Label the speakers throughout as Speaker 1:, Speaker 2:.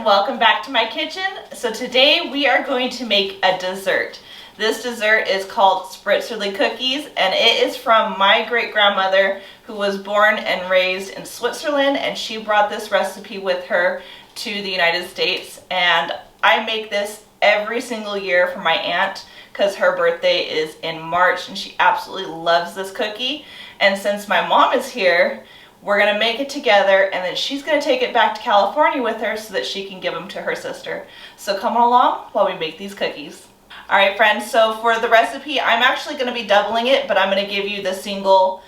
Speaker 1: welcome back to my kitchen. So today we are going to make a dessert. This dessert is called Spritzerly Cookies, and it is from my great-grandmother who was born and raised in Switzerland, and she brought this recipe with her to the United States. And I make this every single year for my aunt because her birthday is in March and she absolutely loves this cookie. And since my mom is here, we're gonna make it together, and then she's gonna take it back to California with her so that she can give them to her sister. So come along while we make these cookies. All right, friends, so for the recipe, I'm actually gonna be doubling it, but I'm gonna give you the single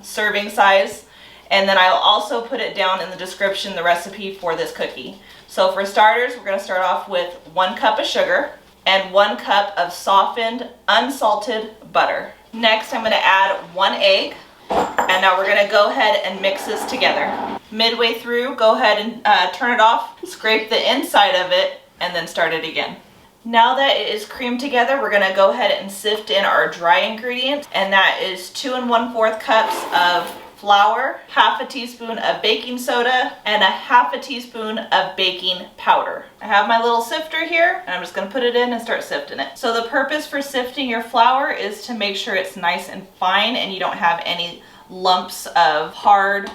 Speaker 1: serving size. And then I'll also put it down in the description, the recipe for this cookie. So for starters, we're gonna start off with 1 cup of sugar and 1 cup of softened, unsalted butter. Next, I'm gonna add 1 egg. And now we're gonna go ahead and mix this together. Midway through, go ahead and turn it off, scrape the inside of it, and then start it again. Now that it is creamed together, we're gonna go ahead and sift in our dry ingredients, and that is 2 1/4 cups of flour, 1/2 teaspoon of baking soda, and 1/2 teaspoon of baking powder. I have my little sifter here, and I'm just gonna put it in and start sifting it. So the purpose for sifting your flour is to make sure it's nice and fine and you don't have any lumps of hard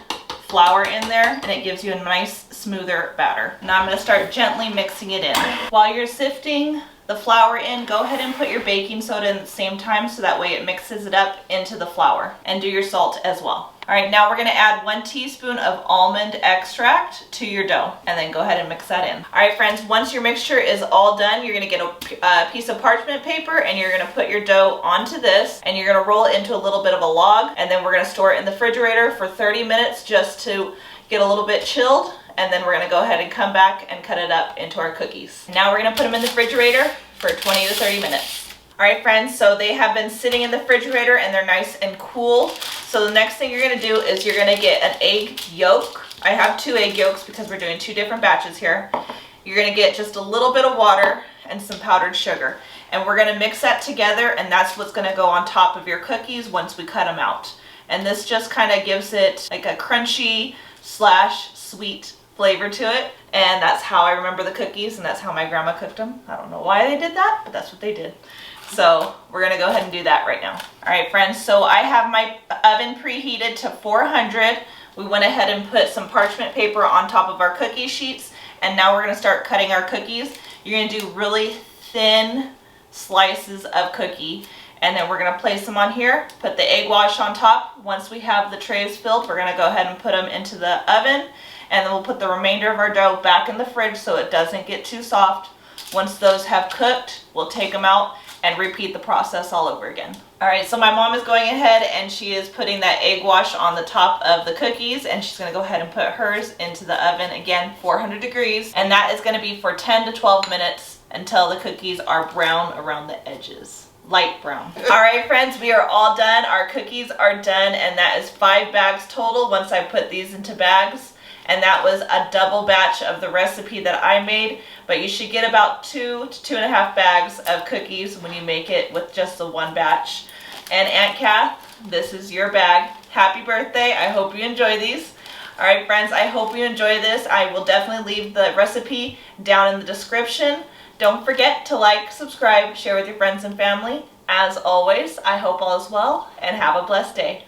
Speaker 1: flour in there, and it gives you a nice smoother batter. Now I'm gonna start gently mixing it in. While you're sifting the flour in, go ahead and put your baking soda in at the same time so that way it mixes it up into the flour, and do your salt as well. All right, now we're gonna add 1 teaspoon of almond extract to your dough, and then go ahead and mix that in. All right, friends, once your mixture is all done, you're gonna get a piece of parchment paper, and you're gonna put your dough onto this, and you're gonna roll it into a little bit of a log, and then we're gonna store it in the refrigerator for 30 minutes just to get a little bit chilled, and then we're gonna go ahead and come back and cut it up into our cookies. Now we're gonna put them in the refrigerator for 20 to 30 minutes. All right, friends, so they have been sitting in the refrigerator and they're nice and cool. So the next thing you're gonna do is you're gonna get an egg yolk. I have 2 egg yolks because we're doing 2 different batches here. You're gonna get just a little bit of water and some powdered sugar. And we're gonna mix that together, and that's what's gonna go on top of your cookies once we cut them out. And this just kind of gives it like a crunchy / sweet flavor to it. And that's how I remember the cookies, and that's how my grandma cooked them. I don't know why they did that, but that's what they did. So we're gonna go ahead and do that right now. All right, friends, so I have my oven preheated to 400. We went ahead and put some parchment paper on top of our cookie sheets, and now we're gonna start cutting our cookies. You're gonna do really thin slices of cookie, and then we're gonna place them on here, put the egg wash on top. Once we have the trays filled, we're gonna go ahead and put them into the oven, and then we'll put the remainder of our dough back in the fridge so it doesn't get too soft. Once those have cooked, we'll take them out and repeat the process all over again. All right, so my mom is going ahead and she is putting that egg wash on the top of the cookies, and she's gonna go ahead and put hers into the oven, again, 400 degrees, and that is gonna be for 10 to 12 minutes until the cookies are brown around the edges. Light brown. All right, friends, we are all done. Our cookies are done, and that is 5 bags total once I put these into bags. And that was a double batch of the recipe that I made, but you should get about 2 to 2.5 bags of cookies when you make it with just the 1 batch. And Aunt Kath, this is your bag. Happy birthday. I hope you enjoy these. All right, friends, I hope you enjoy this. I will definitely leave the recipe down in the description. Don't forget to like, subscribe, share with your friends and family. As always, I hope all is well, and have a blessed day.